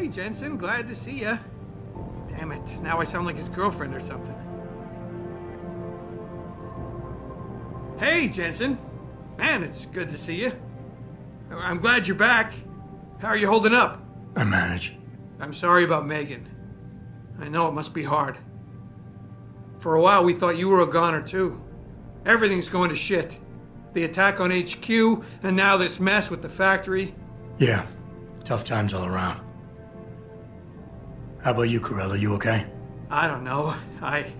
Hey, Jensen, glad to see ya. Damn it, now I sound like his girlfriend or something. Hey, Jensen. Man, it's good to see you. I'm glad you're back. How are you holding up? I manage. I'm sorry about Megan. I know it must be hard. For a while, we thought you were a goner, too. Everything's going to shit. The attack on HQ, and now this mess with the factory. Yeah, tough times all around. How about you, Corella? You okay? I don't know. I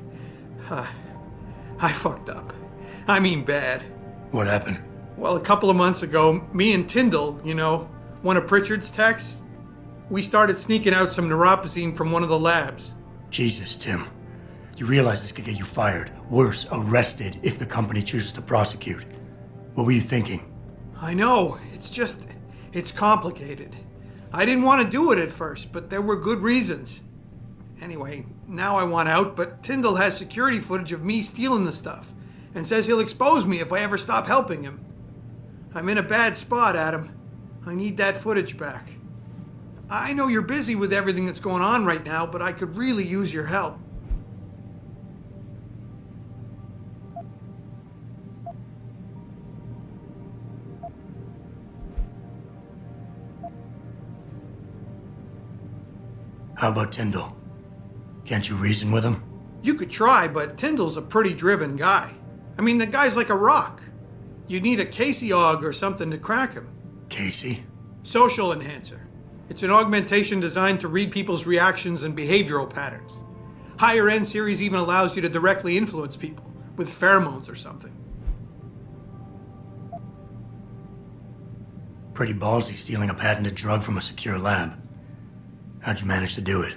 fucked up. I mean bad. What happened? Well, a couple of months ago, me and Tyndall, one of Pritchard's techs, we started sneaking out some neuropozyne from one of the labs. Jesus, Tim. You realize this could get you fired. Worse, arrested if the company chooses to prosecute. What were you thinking? I know. It's complicated. I didn't want to do it at first, but there were good reasons. Anyway, now I want out, but Tyndall has security footage of me stealing the stuff and says he'll expose me if I ever stop helping him. I'm in a bad spot, Adam. I need that footage back. I know you're busy with everything that's going on right now, but I could really use your help. How about Tyndall? Can't you reason with him? You could try, but Tyndall's a pretty driven guy. I mean, the guy's like a rock. You'd need a Casey-aug or something to crack him. Casey? Social enhancer. It's an augmentation designed to read people's reactions and behavioral patterns. Higher-end series even allows you to directly influence people, with pheromones or something. Pretty ballsy stealing a patented drug from a secure lab. How'd you manage to do it?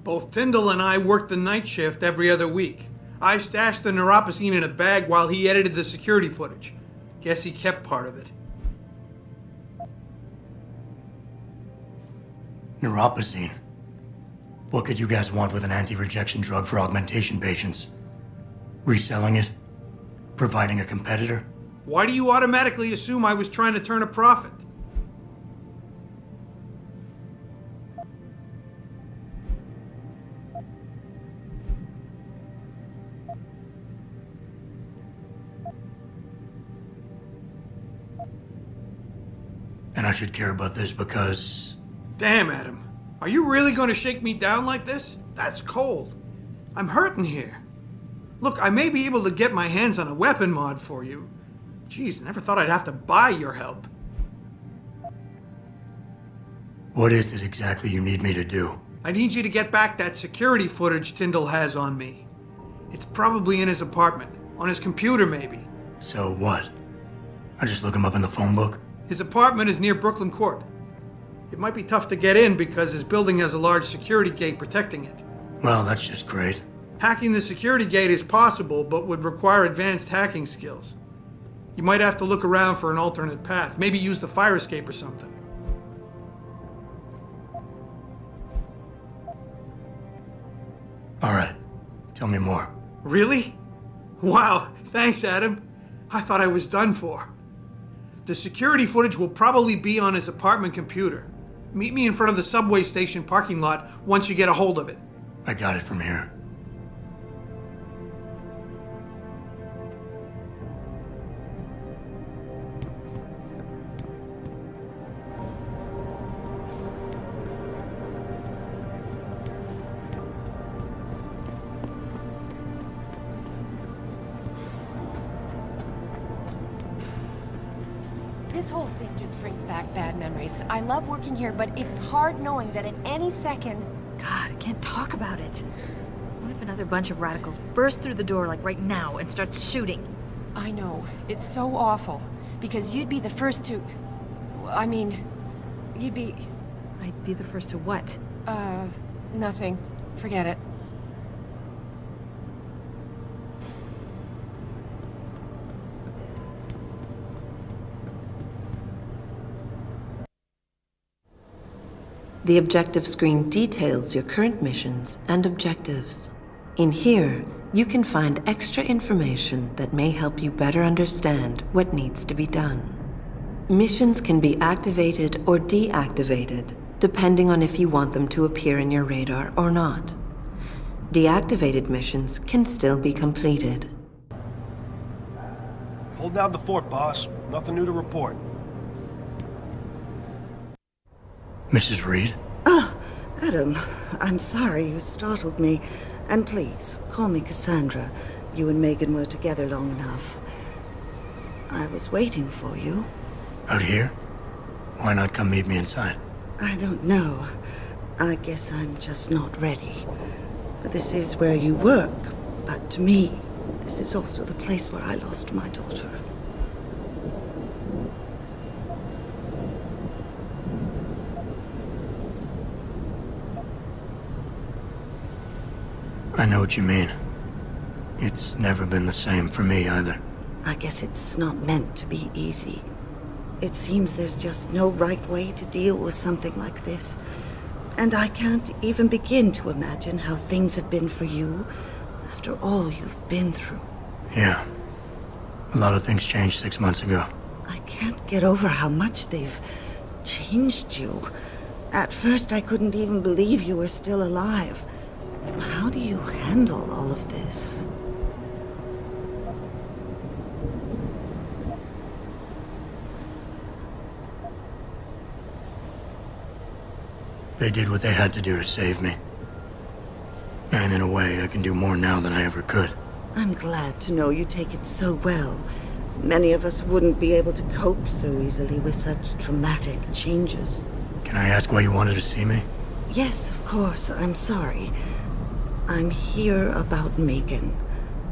Both Tyndall and I worked the night shift every other week. I stashed the neuropozyne in a bag while he edited the security footage. Guess he kept part of it. Neuropozyne? What could you guys want with an anti-rejection drug for augmentation patients? Reselling it? Providing a competitor? Why do you automatically assume I was trying to turn a profit? And I should care about this because... Damn, Adam. Are you really going to shake me down like this? That's cold. I'm hurting here. Look, I may be able to get my hands on a weapon mod for you. Jeez, never thought I'd have to buy your help. What is it exactly you need me to do? I need you to get back that security footage Tyndall has on me. It's probably in his apartment. On his computer, maybe. So what? I just look him up in the phone book? His apartment is near Brooklyn Court. It might be tough to get in because his building has a large security gate protecting it. Well, that's just great. Hacking the security gate is possible, but would require advanced hacking skills. You might have to look around for an alternate path. Maybe use the fire escape or something. All right. Tell me more. Really? Wow, thanks, Adam. I thought I was done for. The security footage will probably be on his apartment computer. Meet me in front of the subway station parking lot once you get a hold of it. I got it from here. This whole thing just brings back bad memories. I love working here, but it's hard knowing that at any second... God, I can't talk about it. What if another bunch of radicals burst through the door like right now and start shooting? I know. It's so awful. Because you'd be the first to... I mean, you'd be... I'd be the first to what? Nothing. Forget it. The objective screen details your current missions and objectives. In here, you can find extra information that may help you better understand what needs to be done. Missions can be activated or deactivated depending on if you want them to appear in your radar or not. Deactivated missions can still be completed. Hold down the fort, boss. Nothing new to report. Mrs. Reed? Adam, I'm sorry you startled me. And please, call me Cassandra. You and Megan were together long enough. I was waiting for you. Out here? Why not come meet me inside? I don't know. I guess I'm just not ready. This is where you work, but to me, this is also the place where I lost my daughter. I know what you mean. It's never been the same for me either. I guess it's not meant to be easy. It seems there's just no right way to deal with something like this. And I can't even begin to imagine how things have been for you after all you've been through. Yeah. A lot of things changed 6 months ago. I can't get over how much they've changed you. At first, I couldn't even believe you were still alive. How do you handle all of this? They did what they had to do to save me. And in a way, I can do more now than I ever could. I'm glad to know you take it so well. Many of us wouldn't be able to cope so easily with such traumatic changes. Can I ask why you wanted to see me? Yes, of course. I'm sorry. I'm here about Megan.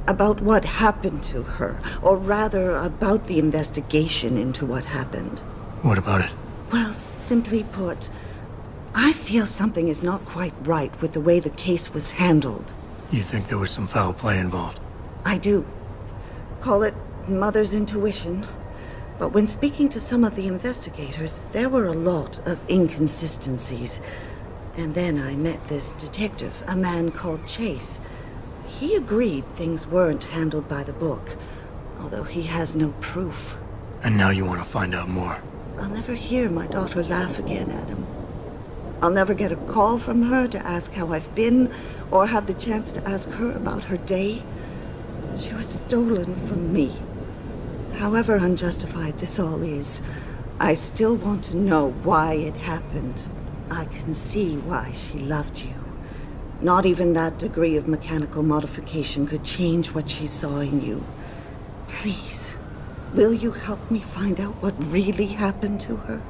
About what happened to her. Or rather, about the investigation into what happened. What about it? Well, simply put, I feel something is not quite right with the way the case was handled. You think there was some foul play involved? I do. Call it mother's intuition. But when speaking to some of the investigators, there were a lot of inconsistencies. And then I met this detective, a man called Chase. He agreed things weren't handled by the book, although he has no proof. And now you want to find out more? I'll never hear my daughter laugh again, Adam. I'll never get a call from her to ask how I've been, or have the chance to ask her about her day. She was stolen from me. However unjustified this all is, I still want to know why it happened. I can see why she loved you. Not even that degree of mechanical modification could change what she saw in you. Please, will you help me find out what really happened to her?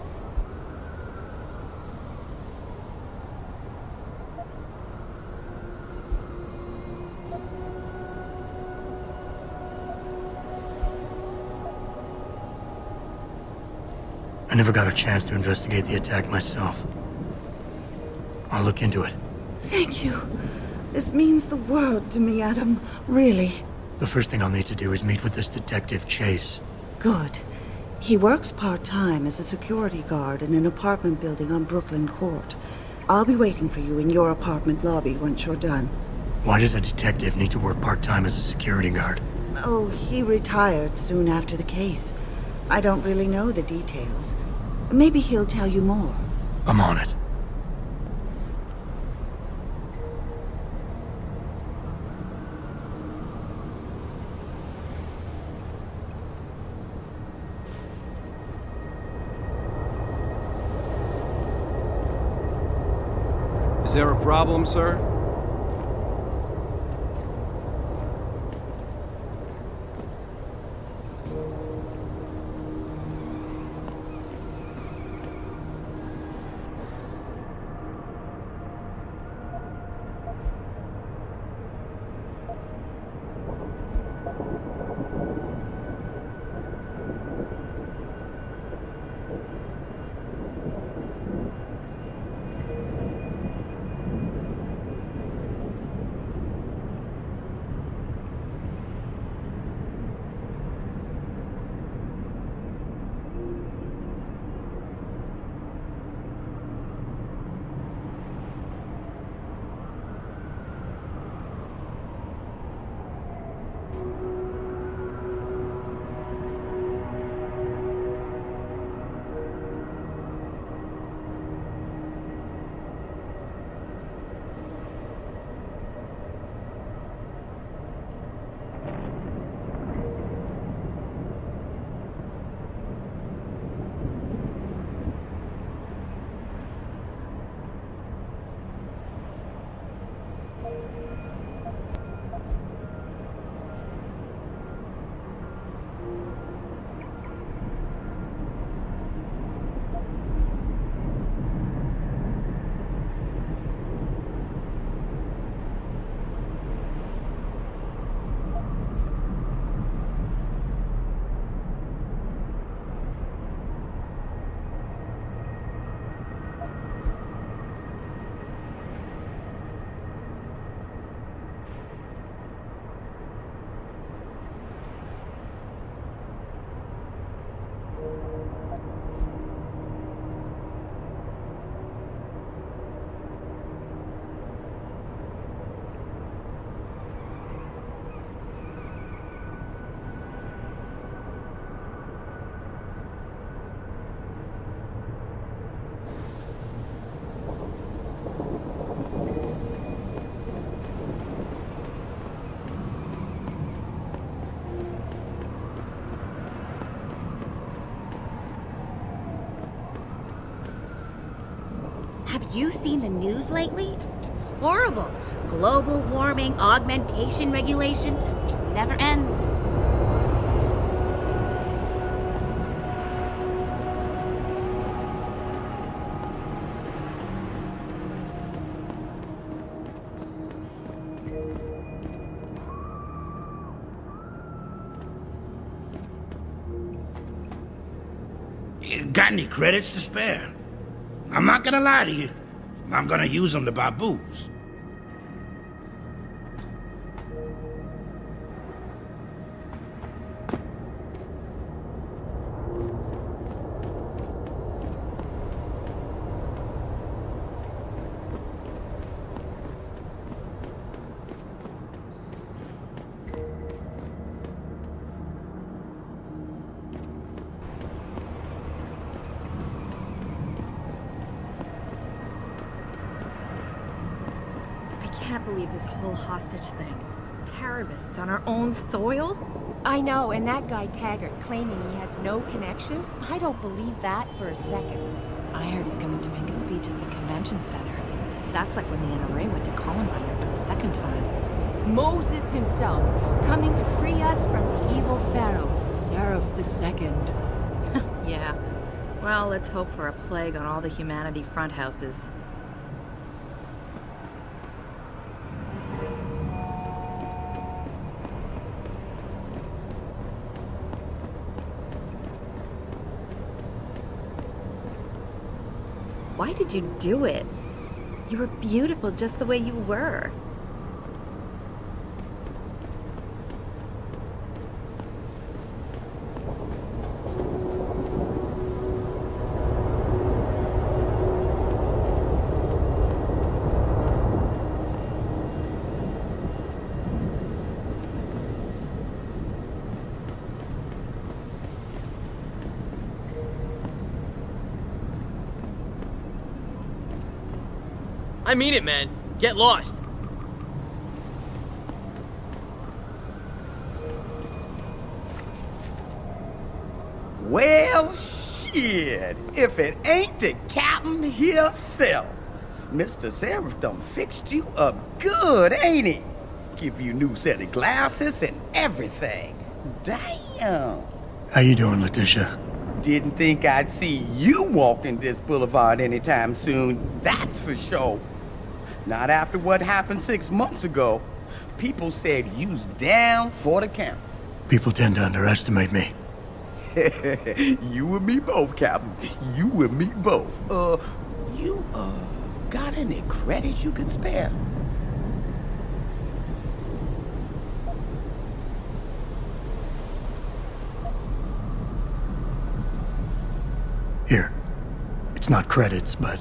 I never got a chance to investigate the attack myself. I'll look into it. Thank you. This means the world to me, Adam. Really. The first thing I'll need to do is meet with this detective, Chase. Good. He works part-time as a security guard in an apartment building on Brooklyn Court. I'll be waiting for you in your apartment lobby once you're done. Why does a detective need to work part-time as a security guard? Oh, he retired soon after the case. I don't really know the details. Maybe he'll tell you more. I'm on it. Is there a problem, sir? Have you seen the news lately? It's horrible. Global warming, augmentation regulation. It never ends. Got any credits to spare? I'm not gonna lie to you. I'm gonna use them to buy booze. I can't believe this whole hostage thing. Terrorists on our own soil? I know, and that guy Taggart claiming he has no connection? I don't believe that for a second. I heard he's coming to make a speech at the convention center. That's like when the NRA went to Columbine for the second time. Moses himself, coming to free us from the evil pharaoh, Sarif II. Yeah. Well, let's hope for a plague on all the humanity front houses. Why did you do it? You were beautiful just the way you were. I mean it, man. Get lost. Well, shit. If it ain't the captain himself. Mr. Sarif done fixed you up good, ain't he? Give you new set of glasses and everything. Damn. How you doing, Letitia? Didn't think I'd see you walking this boulevard anytime soon, that's for sure. Not after what happened 6 months ago. People said you's down for the count. People tend to underestimate me. You and me both, Captain. You and me both. You got any credits you can spare? Here. It's not credits, but...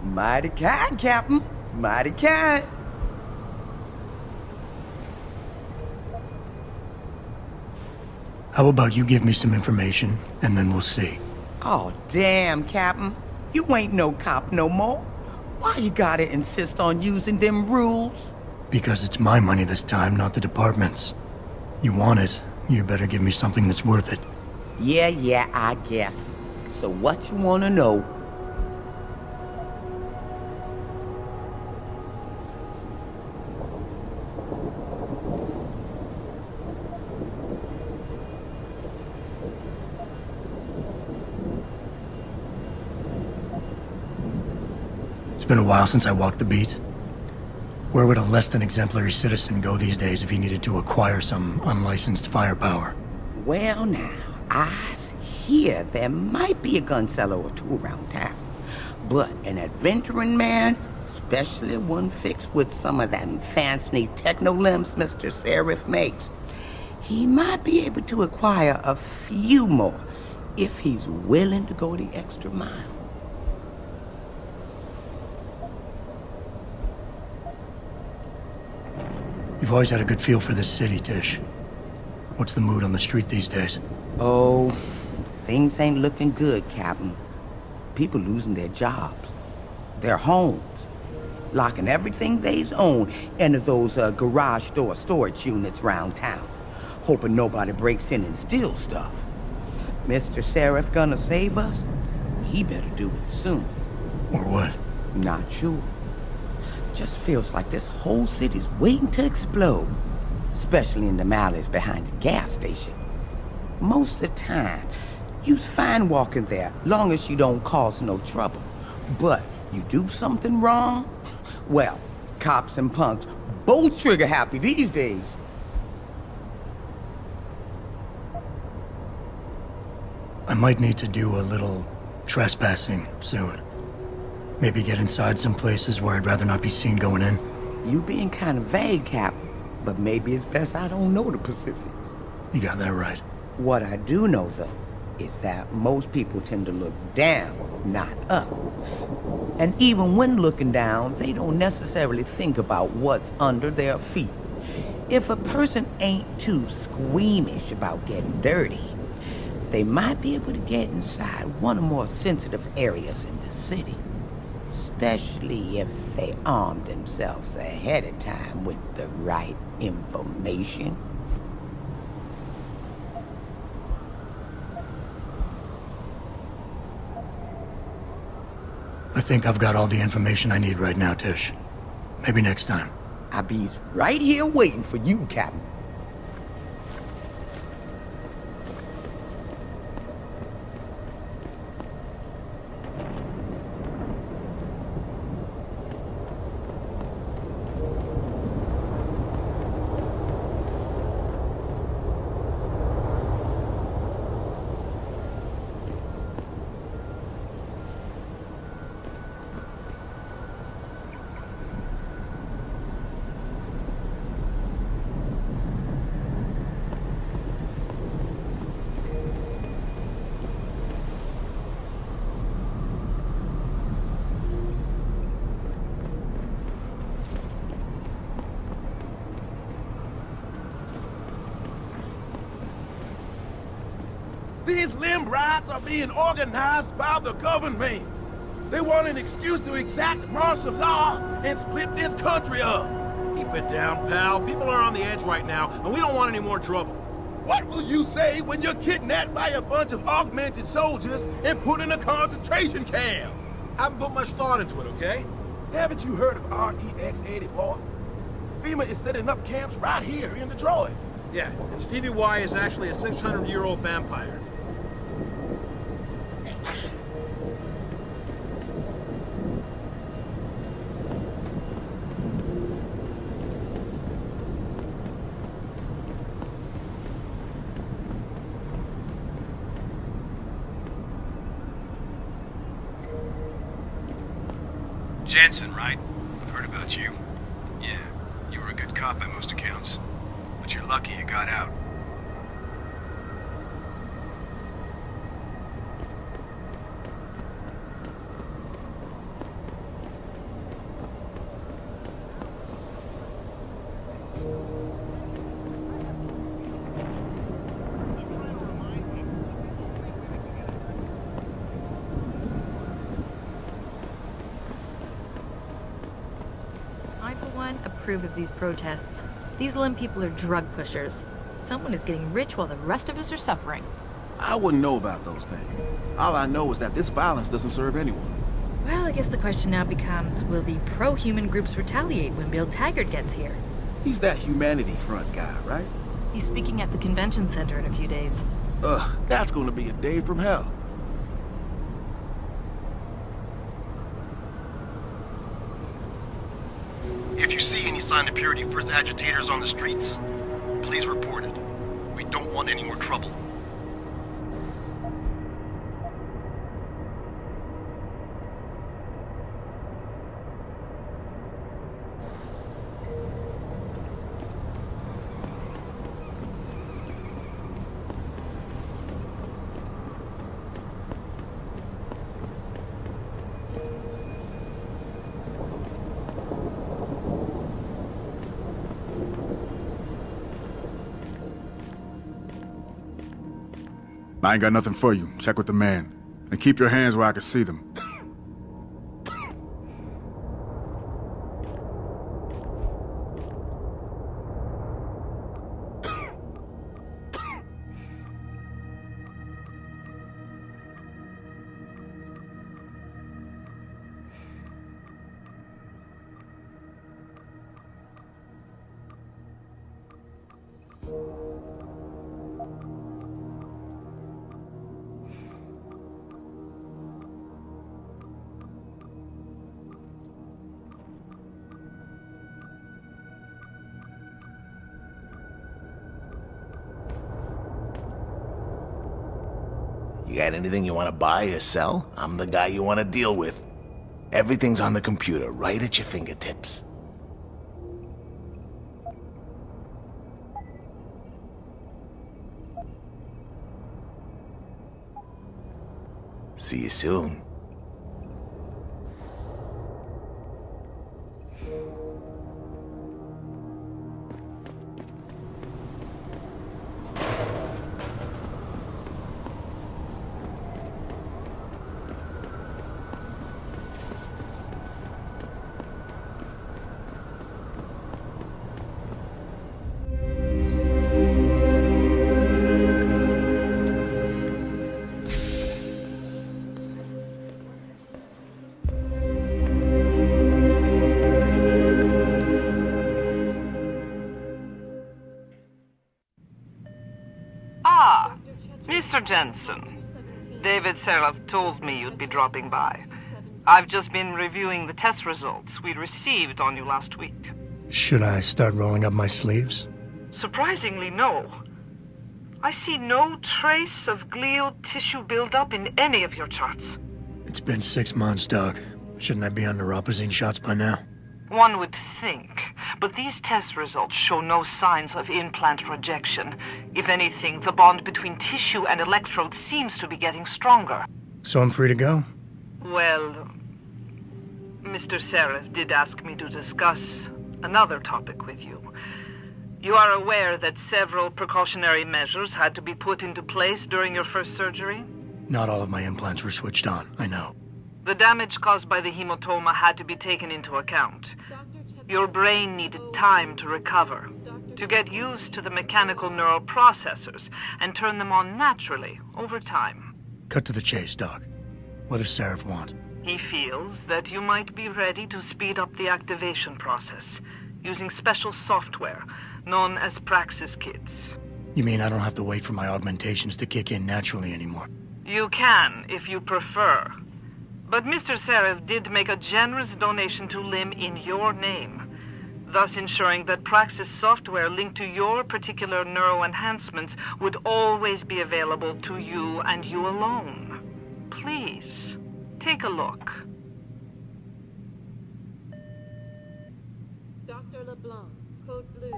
Mighty kind, Captain. Mighty kind. How about you give me some information, and then we'll see. Oh, damn, Captain. You ain't no cop no more. Why you gotta insist on using them rules? Because it's my money this time, not the department's. You want it, you better give me something that's worth it. Yeah, I guess. So what you wanna know? It's been a while since I walked the beat. Where would a less than exemplary citizen go these days if he needed to acquire some unlicensed firepower? Well now, I hear there might be a gun seller or two around town. But an adventuring man, especially one fixed with some of that fancy techno-limbs Mr. Sarif makes, he might be able to acquire a few more if he's willing to go the extra mile. You've always had a good feel for this city, Tish. What's the mood on the street these days? Oh, things ain't looking good, Captain. People losing their jobs, their homes, locking everything they's own into those garage door storage units round town, hoping nobody breaks in and steals stuff. Mr. Sarif gonna save us? He better do it soon. Or what? Not sure. Just feels like this whole city's waiting to explode. Especially in the alleys behind the gas station. Most of the time, you's fine walking there, long as you don't cause no trouble. But you do something wrong, well, cops and punks both trigger happy these days. I might need to do a little trespassing soon. Maybe get inside some places where I'd rather not be seen going in. You being kind of vague, Cap, but maybe it's best I don't know the Pacifics. You got that right. What I do know, though, is that most people tend to look down, not up. And even when looking down, they don't necessarily think about what's under their feet. If a person ain't too squeamish about getting dirty, they might be able to get inside one of the more sensitive areas in the city. Especially if they arm themselves ahead of time with the right information. I think I've got all the information I need right now, Tish. Maybe next time. I'll be right here waiting for you, Captain. These limb riots are being organized by the government. They want an excuse to exact martial law and split this country up. Keep it down, pal. People are on the edge right now, and we don't want any more trouble. What will you say when you're kidnapped by a bunch of augmented soldiers and put in a concentration camp? I haven't put much thought into it, okay? Haven't you heard of REX-84? FEMA is setting up camps right here in Detroit. Yeah, and Stevie Y is actually a 600-year-old vampire. Jensen, right? I've heard about you. Yeah, you were a good cop by most accounts. But you're lucky you got out. I, for one, approve of these protests. These limb people are drug pushers. Someone is getting rich while the rest of us are suffering. I wouldn't know about those things. All I know is that this violence doesn't serve anyone. Well, I guess the question now becomes, will the pro-human groups retaliate when Bill Taggart gets here? He's that Humanity Front guy, right? He's speaking at the convention center in a few days. Ugh, that's gonna be a day from hell. If you see any sign of Purity First agitators on the streets, please report it. We don't want any more trouble. I ain't got nothing for you. Check with the man. And keep your hands where I can see them. You got anything you want to buy or sell? I'm the guy you want to deal with. Everything's on the computer, right at your fingertips. See you soon. Mr. Jensen, David Sarif told me you'd be dropping by. I've just been reviewing the test results we received on you last week. Should I start rolling up my sleeves? Surprisingly, no. I see no trace of glial tissue buildup in any of your charts. It's been 6 months, Doc. Shouldn't I be on neuropazine shots by now? One would think, but these test results show no signs of implant rejection. If anything, the bond between tissue and electrodes seems to be getting stronger. So I'm free to go? Well, Mr. Sarif did ask me to discuss another topic with you. You are aware that several precautionary measures had to be put into place during your first surgery? Not all of my implants were switched on, I know. The damage caused by the hematoma had to be taken into account. Your brain needed time to recover, to get used to the mechanical neural processors and turn them on naturally over time. Cut to the chase, Doc. What does Sarif want? He feels that you might be ready to speed up the activation process using special software known as Praxis kits. You mean I don't have to wait for my augmentations to kick in naturally anymore? You can, if you prefer. But Mr. Sarif did make a generous donation to LIM in your name, thus ensuring that Praxis software linked to your particular neuro enhancements would always be available to you and you alone. Please, take a look. Dr. LeBlanc, code blue.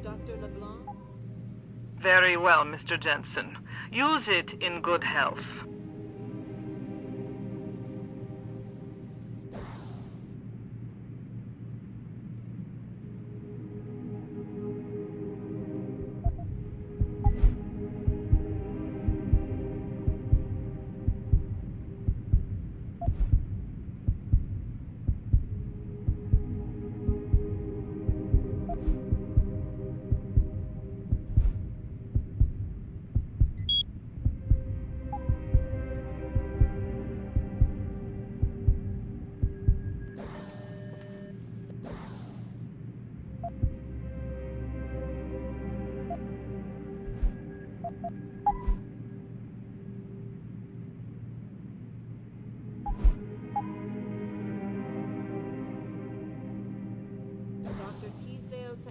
Dr. LeBlanc? Very well, Mr. Jensen. Use it in good health.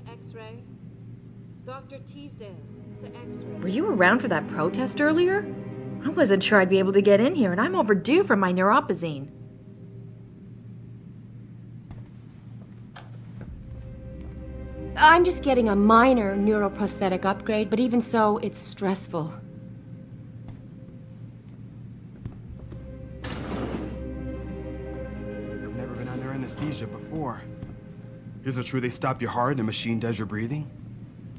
X-ray. Dr. Teasdale to X-ray. Were you around for that protest earlier? I wasn't sure I'd be able to get in here, and I'm overdue for my neuropazine. I'm just getting a minor neuroprosthetic upgrade, but even so, it's stressful. I've never been under anesthesia before. Is it true they stop your heart and the machine does your breathing?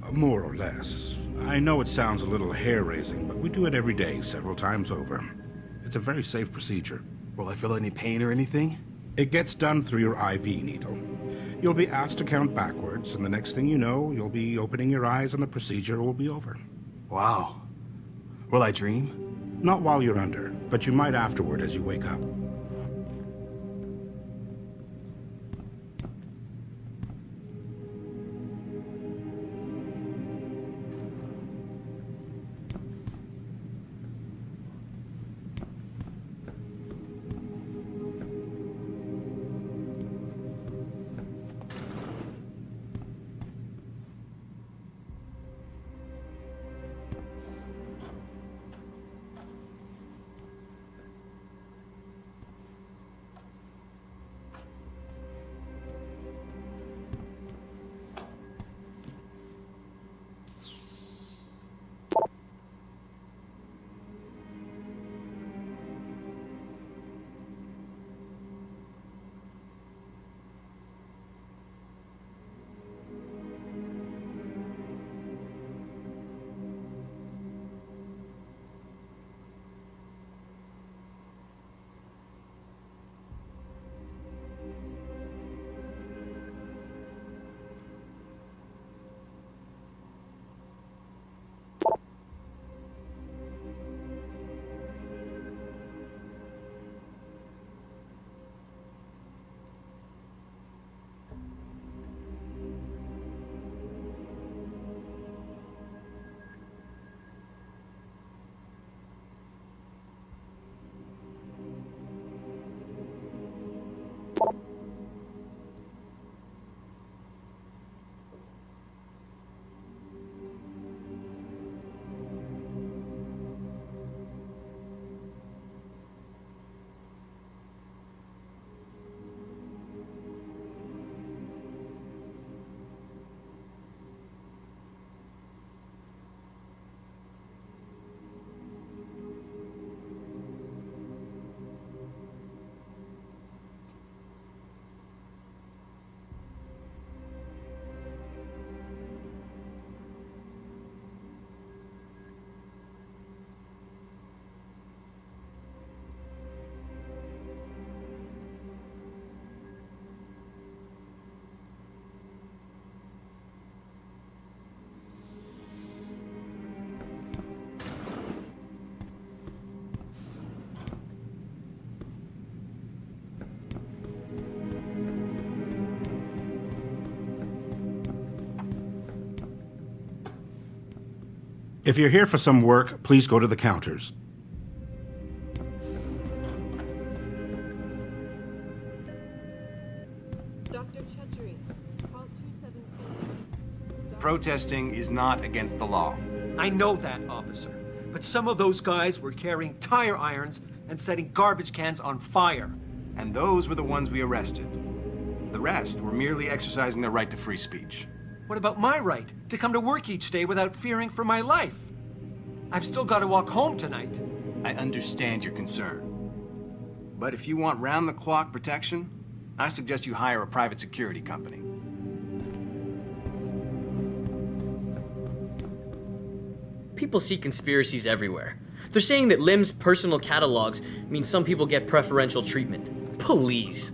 More or less. I know it sounds a little hair-raising, but we do it every day, several times over. It's a very safe procedure. Will I feel any pain or anything? It gets done through your IV needle. You'll be asked to count backwards, and the next thing you know, you'll be opening your eyes and the procedure will be over. Wow. Will I dream? Not while you're under, but you might afterward as you wake up. If you're here for some work, please go to the counters. Dr. Chetri, call 217. Protesting is not against the law. I know that, officer. But some of those guys were carrying tire irons and setting garbage cans on fire. And those were the ones we arrested. The rest were merely exercising their right to free speech. What about my right to come to work each day without fearing for my life? I've still got to walk home tonight. I understand your concern. But if you want round-the-clock protection, I suggest you hire a private security company. People see conspiracies everywhere. They're saying that Lim's personal catalogs mean some people get preferential treatment. Please.